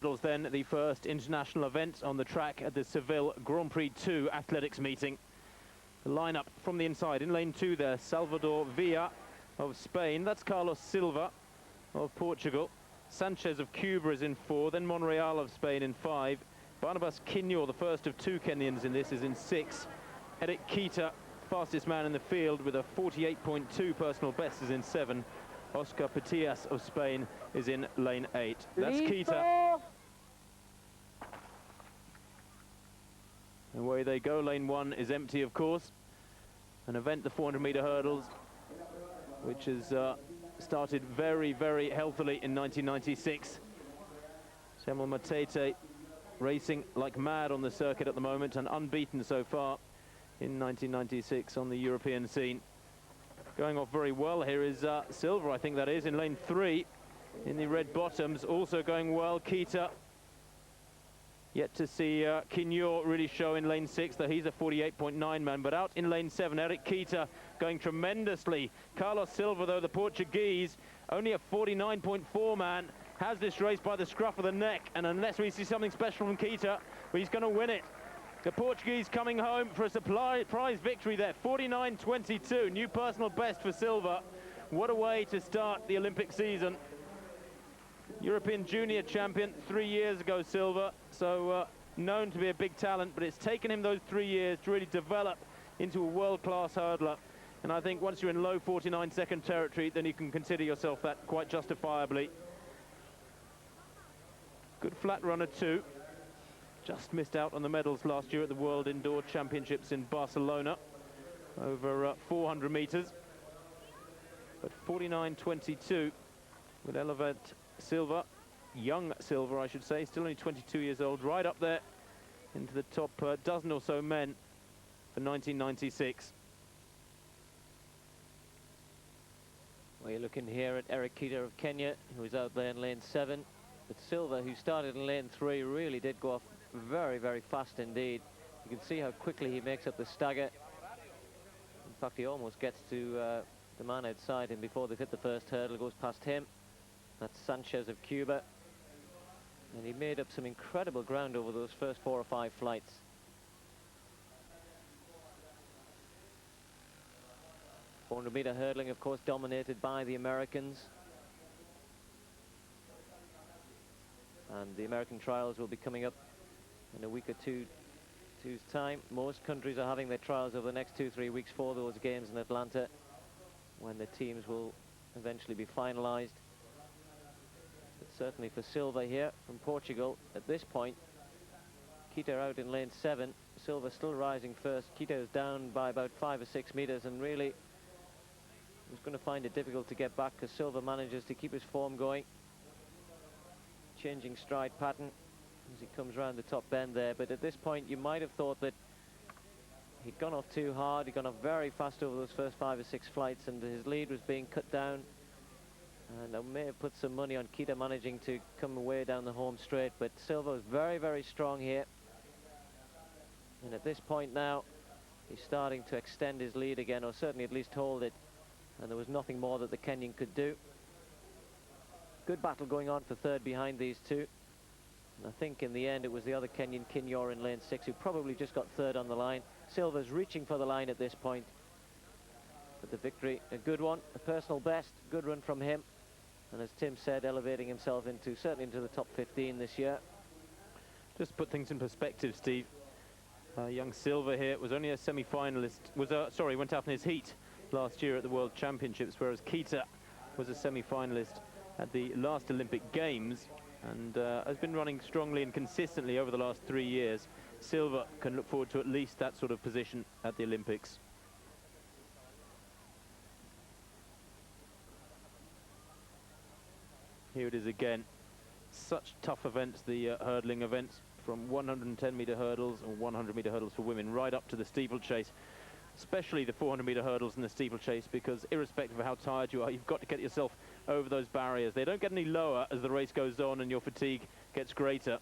hurdles then, the first international event on the track at the Seville Grand Prix 2 athletics meeting. The lineup from the inside, in lane 2 there, Salvador Villa of Spain, that's Carlos Silva of Portugal, Sanchez of Cuba is in 4, then Monreal of Spain in 5, Barnabas Quinho, the first of 2 Kenyans in this, is in 6, Eric Kita, fastest man in the field with a 48.2 personal best, is in 7, Oscar Patias of Spain is in lane 8. That's Kita. Away they go. Lane 1 is empty, of course. An event, the 400-meter hurdles, which has started very, very healthily in 1996. Samuel Matete racing like mad on the circuit at the moment and unbeaten so far in 1996 on the European scene. Going off very well here is Silva, I think that is, in lane 3 in the red bottoms, also going well. Kita, yet to see Quinho really show in lane 6, though he's a 48.9 man, but out in lane 7, Eric Kita going tremendously. Carlos Silva, though, the Portuguese, only a 49.4 man, has this race by the scruff of the neck, and unless we see something special from Kita, he's going to win it. The Portuguese coming home for a surprise victory there, 49.22, new personal best for Silva. What a way to start the Olympic season. European junior champion 3 years ago, Silva, so known to be a big talent, but it's taken him those 3 years to really develop into a world-class hurdler. And I think once you're in low 49-second territory, then you can consider yourself that quite justifiably. Good flat runner too. Just missed out on the medals last year at the World Indoor Championships in Barcelona over 400 meters. But 49.22 will elevate Silva, young Silva I should say, still only 22 years old, right up there into the top dozen or so men for 1996. Well, you're looking here at Eric Kita of Kenya, who is out there in lane 7. But Silva, who started in lane 3, really did go off very, very fast indeed. You can see how quickly he makes up the stagger. In fact, he almost gets to the man outside him before they've hit the first hurdle, goes past him. That's Sanchez of Cuba. And he made up some incredible ground over those first 4 or 5 flights. Meter hurdling, of course, dominated by the Americans. And the American trials will be coming up in a week or two's time. Most countries are having their trials over the next 2-3 weeks for those games in Atlanta, when the teams will eventually be finalized. But certainly for Silva here from Portugal, at this point, Kita out in lane 7, Silva still rising first. Kita is down by about 5 or 6 meters, and really was going to find it difficult to get back, because Silva manages to keep his form going. Changing stride pattern as he comes around the top bend there, but at this point you might have thought that he'd gone off too hard. He'd gone off very fast over those first 5 or 6 flights, and his lead was being cut down. And I may have put some money on Kita managing to come away down the home straight, but Silva was very, very strong here. And at this point now, he's starting to extend his lead again, or certainly at least hold it. And there was nothing more that the Kenyan could do. Good battle going on for third behind these two. And I think in the end it was the other Kenyan, Quinho, in lane 6, who probably just got third on the line. Silva's reaching for the line at this point. But the victory, a good one, a personal best, good run from him. And as Tim said, elevating himself into, certainly into the top 15 this year. Just to put things in perspective, Steve, young Silva here was only a semi-finalist, went out in his heat last year at the World Championships, whereas Kita was a semi-finalist at the last Olympic Games, and has been running strongly and consistently over the last 3 years. Silva can look forward to at least that sort of position at the Olympics. Here it is again. Such tough events, the hurdling events, from 110-meter hurdles and 100-meter hurdles for women right up to the steeplechase. Especially the 400-meter hurdles and the steeplechase, because irrespective of how tired you are, you've got to get yourself over those barriers. They don't get any lower as the race goes on and your fatigue gets greater.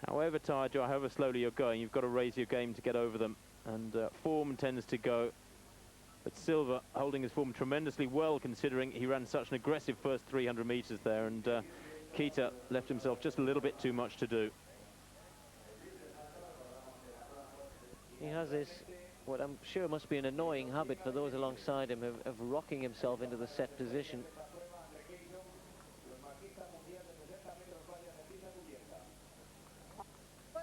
However tired you are, however slowly you're going, you've got to raise your game to get over them. And form tends to go. But Silva holding his form tremendously well, considering he ran such an aggressive first 300 meters there. And Keita left himself just a little bit too much to do. He has this, what I'm sure must be an annoying habit for those alongside him, of rocking himself into the set position.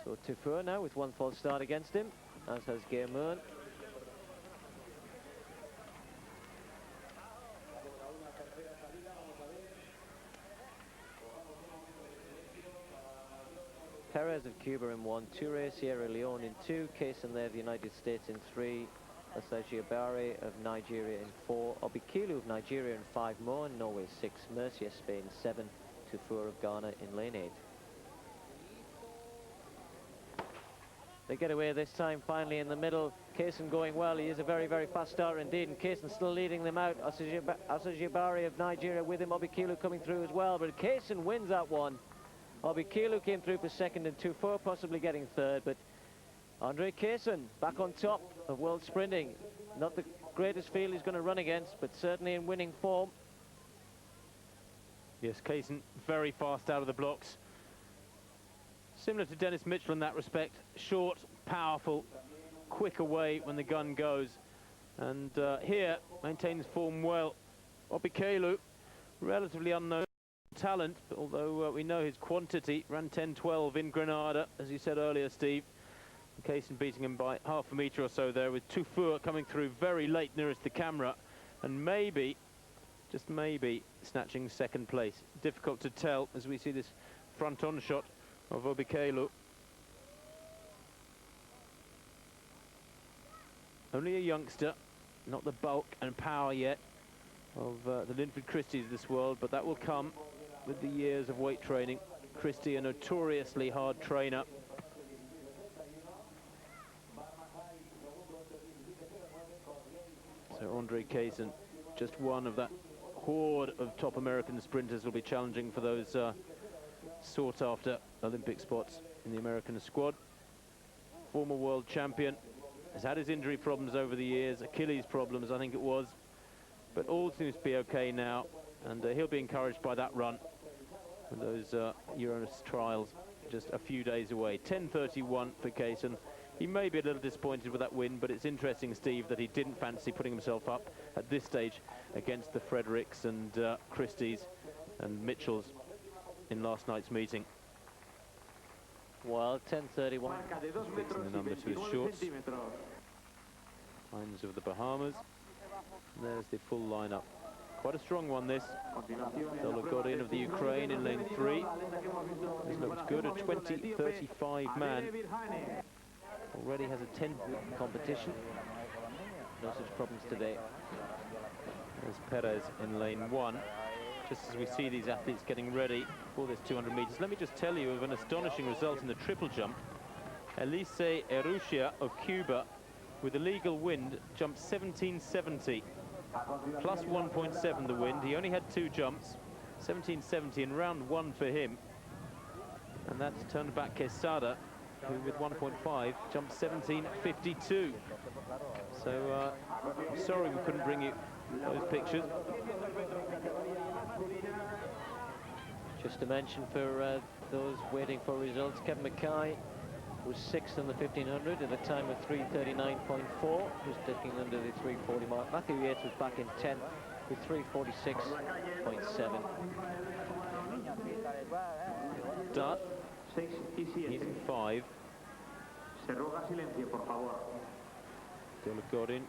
So Tufur now with one false start against him, as has Guillermin. Perez of Cuba in 1, Toure, Sierra Leone in 2, Kaysen there of the United States in 3, Asajiabare of Nigeria in 4, Obikwelu of Nigeria in 5 more, and Norway 6, Mercier Spain 7, Tufur of Ghana in lane 8. They get away this time, finally in the middle. Kaysen going well. He is a very, very fast starter indeed, and Kaysen still leading them out. Asajiabare of Nigeria with him, Obikwelu coming through as well, but Kaysen wins that one. Obikwelu came through for second and Tufur possibly getting third, but Andre Kaysen back on top of world sprinting. Not the greatest field he's going to run against, but certainly in winning form. Yes, Kaysen very fast out of the blocks. Similar to Dennis Mitchell in that respect. Short, powerful, quick away when the gun goes. And here maintains form well. Obikwelu, relatively unknown talent, but although we know his quantity, ran 10:12 in Granada, as you said earlier, Steve. Kaysen beating him by half a metre or so there, with Tufur coming through very late nearest the camera, and maybe, just maybe, snatching second place. Difficult to tell as we see this front-on shot of Obikwelu. Only a youngster, not the bulk and power yet of the Linford Christies of this world, but that will come with the years of weight training. Christie, a notoriously hard trainer. So Andre Kaysen, just one of that horde of top American sprinters, will be challenging for those sought-after Olympic spots in the American squad. Former world champion, has had his injury problems over the years, Achilles problems I think it was, but all seems to be okay now, and he'll be encouraged by that run with those Euros trials just a few days away. 10:31 for Kaysen. He may be a little disappointed with that win, but it's interesting, Steve, that he didn't fancy putting himself up at this stage against the Fredericks and Christies and Mitchells in last night's meeting. Well, 10:31. Just fixing the number to his shorts. Hines of the Bahamas. And there's the full lineup. Quite a strong one, this. Dologodin of the Ukraine in lane 3. This looks good, a 20-35 man. Already has a 10 competition. No such problems today. There's Perez in lane 1. Just as we see these athletes getting ready for this 200 meters, let me just tell you of an astonishing result in the triple jump. Elise Erushia of Cuba, with a legal wind, jumped 1770. Plus 1.7 the wind. He only had 2 jumps. 1770 in round 1 for him. And that's turned back Quesada, who with 1.5 jumped 1752. So sorry we couldn't bring you those pictures. Just to mention for those waiting for results, Kevin Mackay was 6th in the 1500 at a time of 3:39.4, just dipping under the 3:40 mark. Matthew Yates was back in 10th with 3:46.7. Dutt, he's in 5. Dologodin,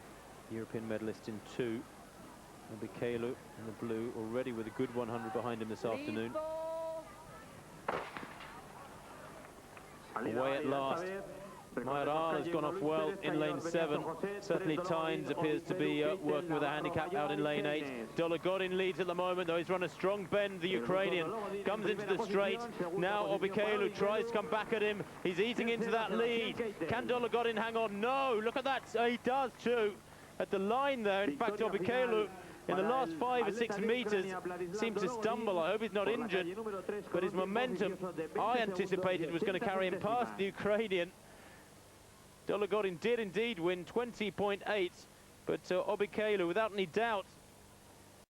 European medalist in 2. Obikwelu in the blue, already with a good 100 behind him this afternoon. Away at last. Mayoral has gone off well in lane 7. Certainly Tynes appears to be working with a handicap out in lane 8. Dologodin leads at the moment, though he's run a strong bend, the Ukrainian. Comes into the straight. Now Obikwelu tries to come back at him. He's eating into that lead. Can Dologodin hang on? No, look at that. He does too. At the line there, in fact, Obikwelu in the last 5 or 6 meters seemed to stumble. I hope he's not injured, but his momentum, I anticipated, was going to carry him past the Ukrainian. Dologodin did indeed win 20.8, but Obikwelu, without any doubt,